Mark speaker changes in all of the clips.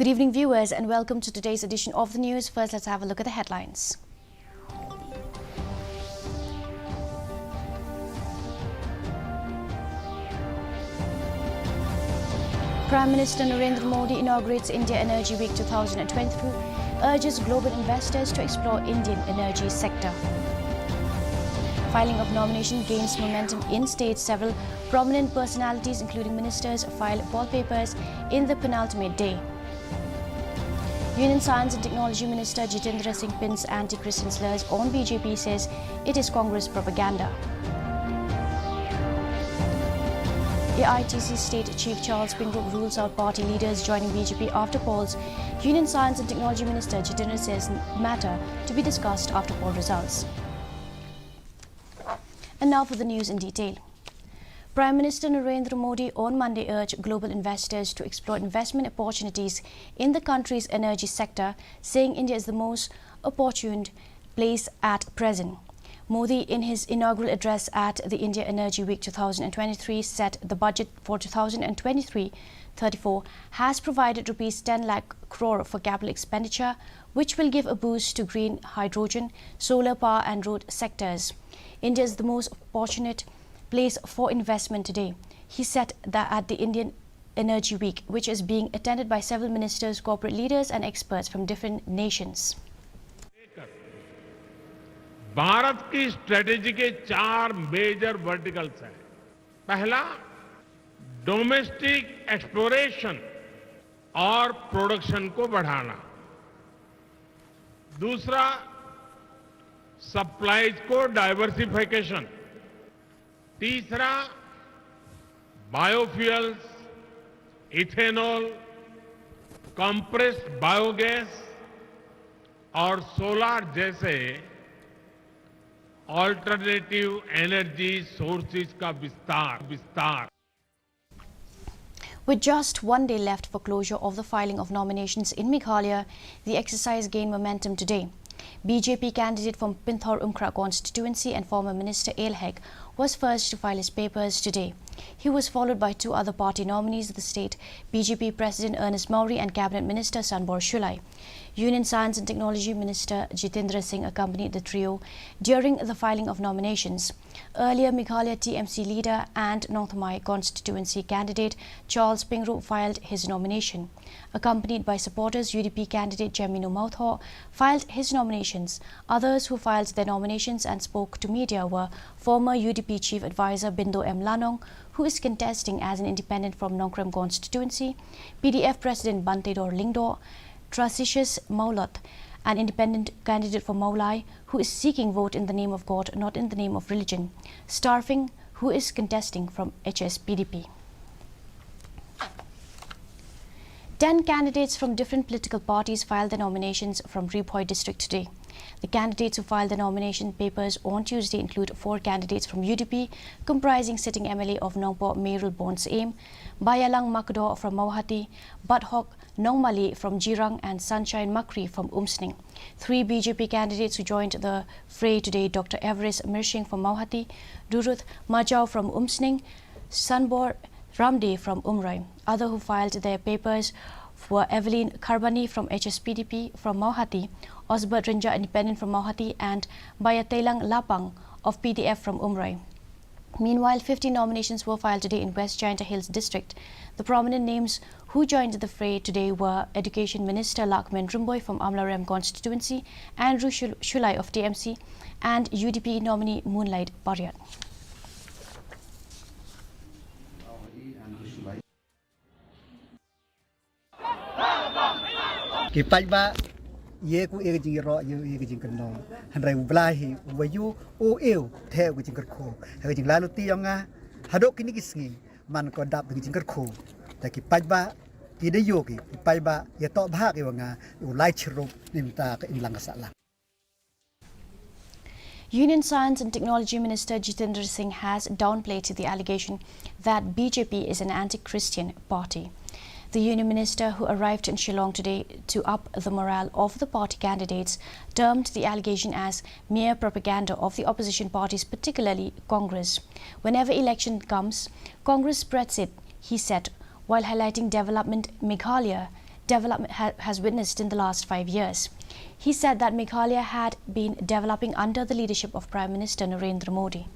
Speaker 1: Good evening, viewers, and welcome to today's edition of the news. First, let's have a look at the headlines. Prime Minister Narendra Modi inaugurates India Energy Week 2023, urges global investors to explore Indian energy sector. Filing of nomination gains momentum in states. Several prominent personalities, including ministers, file wallpapers in the penultimate day. Union Science and Technology Minister Jitendra Singh pins anti-Christian slurs on BJP, says it is Congress propaganda. AITC State Chief Charles Pingrove rules out party leaders joining BJP after polls. Union Science and Technology Minister Jitendra says matter to be discussed after poll results. And now for the news in detail. Prime Minister Narendra Modi on Monday urged global investors to explore investment opportunities in the country's energy sector, saying India is the most opportune place at present. Modi, in his inaugural address at the India Energy Week 2023, said the budget for 2023-34 has provided rupees 10 lakh crore for capital expenditure, which will give a boost to green hydrogen, solar power and road sectors. India is the most fortunate place for investment today. He said that at the Indian Energy Week, which is being attended by several ministers, corporate leaders and experts from different nations.
Speaker 2: Bharat की strategy के 4 major verticals हैं। पहला, domestic exploration और production को बढ़ाना। दूसरा, supplies को diversification. तीसरा, बायोफ्यूल्स, इथेनॉल, कंप्रेस्ड बायोगैस और सोलार जैसे ऑल्टरनेटिव एनर्जी सोर्सेज का विस्तार.
Speaker 1: With just one day left for closure of the filing of nominations in Meghalaya, the exercise gained momentum today. BJP candidate from Pinthor Umkhra constituency and former Minister Elhek was first to file his papers today. He was followed by 2 other party nominees of the state, BJP President Ernest Mauri and Cabinet Minister Sanbor Shulai. Union Science and Technology Minister Jitendra Singh accompanied the trio during the filing of nominations. Earlier, Meghalaya TMC leader and North Mai constituency candidate Charles Pingrove filed his nomination. Accompanied by supporters, UDP candidate Jemino Mauthaw filed his nominations. Others who filed their nominations and spoke to media were former UDP Chief Advisor Bindo M. Lanong, who is contesting as an independent from Nongkrem constituency, PDF President Bantedor Lingdor, Trasicius Maulat, an independent candidate for Maulai, who is seeking vote in the name of God, not in the name of religion, Starfing, who is contesting from HSPDP. 10 candidates from different political parties filed their nominations from Riphoi district today. The candidates who filed their nomination papers on Tuesday include 4 candidates from UDP, comprising sitting MLA of Nongpo Meirul Bones Aim, Bayalang Makdo from Mauhati, Bathok Nongmali from Jirang and Sunshine Makri from Umsning. 3 BJP candidates who joined the fray today: Dr. Everest Mirshing from Mauhati, Duruth Majau from Umsning, Sanbor Ramde from Umrai. Other who filed their papers were Evelyn Karbani from HSPDP from Mauhati, Osbert Rinja independent from Mauhati and Bayatelang Lapang of PDF from Umrai. Meanwhile, 50 nominations were filed today in West Jainta Hills district. The prominent names who joined the fray today were Education Minister Lakmen Rumboy from Amlarem constituency, Andrew Shulai of TMC and UDP nominee Moonlight Pariat.
Speaker 3: Ye ku e jing ro ye jing kan no han rai blai hi wa yu o eu the ku jing ko ha jing la lu ti yong nga ha do kini kisngi man ko dap jing ko ta ki pai ba ki de yo ki pai ba ye to bha ki wa nga u lai chru nim ta ka in lang sa la.
Speaker 1: Union Science and Technology Minister Jitendra Singh has downplayed the allegation that BJP is an anti-Christian party. The Union Minister, who arrived in Shillong today to up the morale of the party candidates, termed the allegation as mere propaganda of the opposition parties, particularly Congress. Whenever election comes, Congress spreads it, he said, while highlighting development Meghalaya development has witnessed in the last 5 years. He said that Meghalaya had been developing under the leadership of Prime Minister Narendra Modi.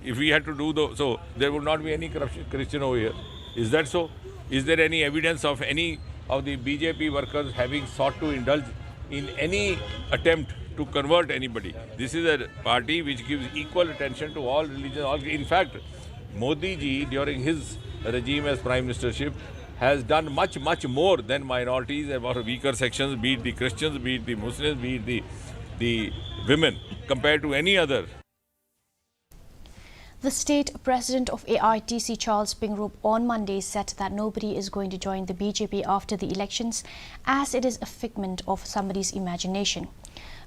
Speaker 4: If we had to do so, there would not be any corruption over here. Is that so? Is there any evidence of any of the BJP workers having sought to indulge in any attempt to convert anybody? This is a party which gives equal attention to all religions. In fact, Modi ji, during his regime as Prime Ministership, has done much more than minorities and weaker sections, be it the Christians, be it the Muslims, be it the women, compared to any other.
Speaker 1: The state president of AITC, Charles Pingrop, on Monday said that nobody is going to join the BJP after the elections, as it is a figment of somebody's imagination.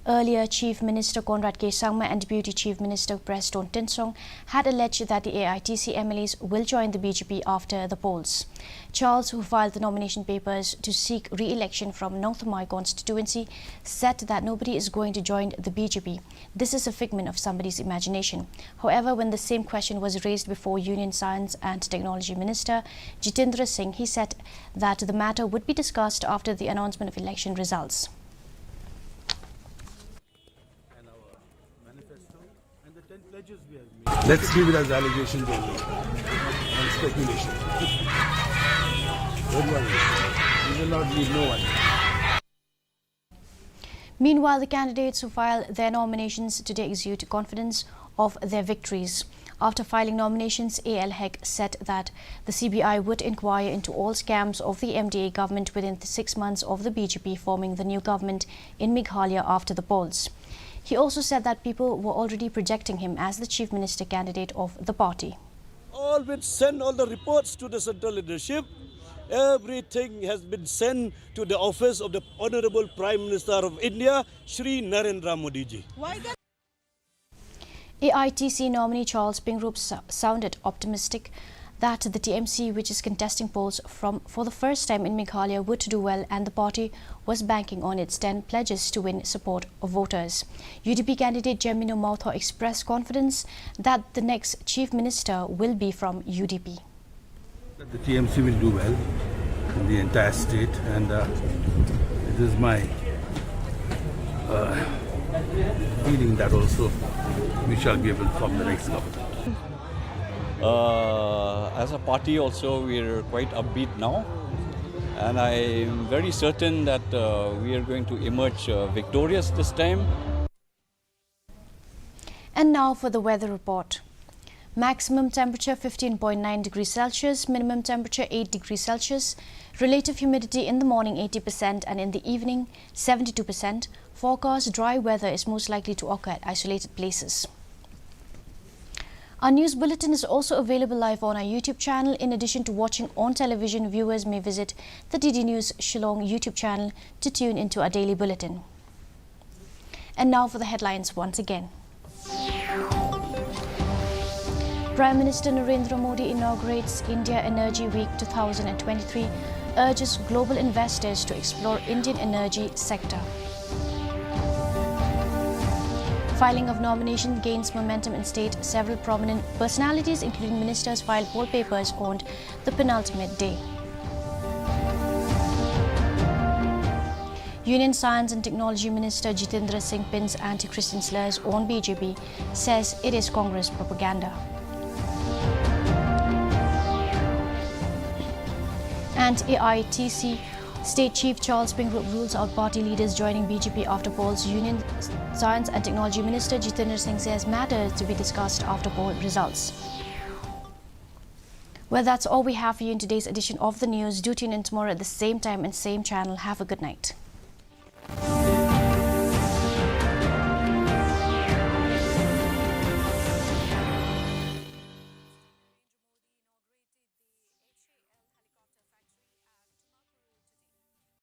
Speaker 1: Earlier, Chief Minister Conrad K. Sangma and Deputy Chief Minister Preston Tinsong had alleged that the AITC MLAs will join the BJP after the polls. Charles, who filed the nomination papers to seek re-election from Nongthamai constituency, said that nobody is going to join the BJP. This is a figment of somebody's imagination. However, when the same question was raised before Union Science and Technology Minister Jitendra Singh, he said that the matter would be discussed after the announcement of election results.
Speaker 5: Let's leave it as allegations only and speculation. Don't worry. We will not leave no one.
Speaker 1: Meanwhile, the candidates who filed their nominations today exude confidence of their victories. After filing nominations, A.L. Hegg said that the CBI would inquire into all scams of the MDA government within the 6 months of the BJP forming the new government in Meghalaya after the polls. He also said that people were already projecting him as the chief minister candidate of the party.
Speaker 6: All been sent all the reports to the central leadership. Everything has been sent to the office of the Honorable Prime Minister of India, Shri Narendra Modi ji.
Speaker 1: AITC nominee Charles Pingrop sounded optimistic that the TMC, which is contesting polls for the first time in Meghalaya, would do well, and the party was banking on its 10 pledges to win support of voters. UDP candidate Jemino Mautho expressed confidence that the next chief minister will be from UDP.
Speaker 5: The TMC will do well in the entire state, and it is my feeling that also we shall be able to form the next government.
Speaker 7: As a party also, we are quite upbeat now, and I am very certain that we are going to emerge victorious this time.
Speaker 1: And now for the weather report. Maximum temperature 15.9 degrees Celsius, minimum temperature 8 degrees Celsius, relative humidity in the morning 80% and in the evening 72%. Forecast dry weather is most likely to occur at isolated places. Our news bulletin is also available live on our YouTube channel. In addition to watching on television, viewers may visit the DD News Shillong YouTube channel to tune into our daily bulletin. And now for the headlines once again. Prime Minister Narendra Modi inaugurates India Energy Week 2023, urges global investors to explore Indian energy sector. Filing of nomination gains momentum in state. Several prominent personalities, including ministers, filed poll papers on the penultimate day. Union Science and Technology Minister Jitendra Singh pins anti-Christian slurs on BJP, says it is Congress propaganda. And AITC State Chief Charles Pingrop rules out party leaders joining BJP after polls. Union Science and Technology Minister Jitendra Singh says matters to be discussed after poll results. Well, that's all we have for you in today's edition of the news. Do tune in tomorrow at the same time and same channel. Have a good night.